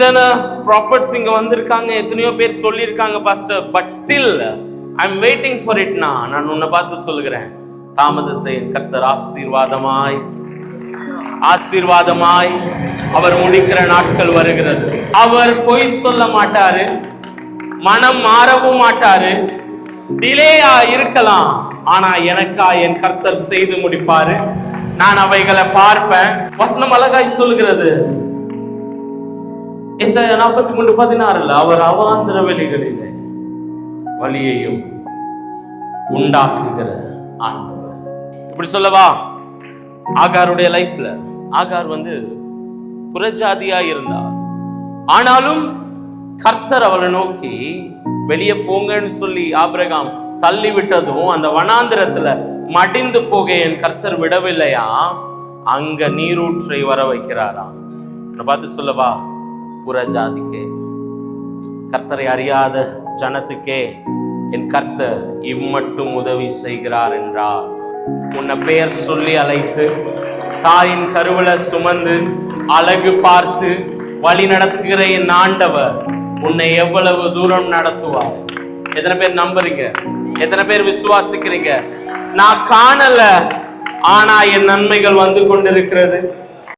இத்தனை ப்ராஃபிட்ஸ் இங்க வந்திருக்காங்க, எத்தனையோ பேர் சொல்லியிருக்காங்க pastor, but still I am waiting for it. நான் உன்னை பார்த்து சொல்லுகிறேன், தாமதத்தை கர்த்தர் ஆசீர்வாதமாய் ஆசீர்வாதமாய் அவர் முடிக்கிற நாட்கள் வருகிறது. அவர் பொய் சொல்ல மாட்டாரு, மனம் மாறவும் மாட்டாரு. டிலேயா இருக்கலாம், ஆனா எனக்கா என் கர்த்தர் செய்து முடிப்பாரு. நான் அவைகளை பார்ப்பேன். வசனம் அழகாய் சொல்லுகிறது, 43:16, அவர் அவாந்திர வெளிகளிலே வழியையும் உண்டாக்குகிற ஆண்டவர். இப்படி சொல்லவா, ஆகாருடைய லைஃப்ல ஆகார் புறஜாதியா இருந்தார். ஆனாலும் கர்த்தர் அவளை நோக்கி வெளியே போங்கன்னு சொல்லி ஆபிரகாம் தள்ளி விட்டதும் அந்த வனாந்திரத்துல மடிந்து போக என் கர்த்தர் விடவில்லையா, அங்க நீரூற்றை வர வைக்கிறாராம். பார்த்து சொல்லவா, புறஜாதிக்கே, கர்த்தரை அறியாத ஜனத்துக்கே என் கர்த்தர் இம்மட்டும் உதவி செய்கிறார் என்றார். உன்னை பெயர் சொல்லி அழைத்து தாயின் கருவில சுமந்து அழகு பார்த்து வழி நடத்துகிற என் ஆண்டவர் உன்னை எவ்வளவு தூரம் நடத்துவார். எத்தனை பேர் நம்புறீங்க? எத்தனை பேர் விசுவாசிக்கிறீங்க? நான் காணல, ஆனா என் நன்மைகள் வந்து கொண்டிருக்கிறது.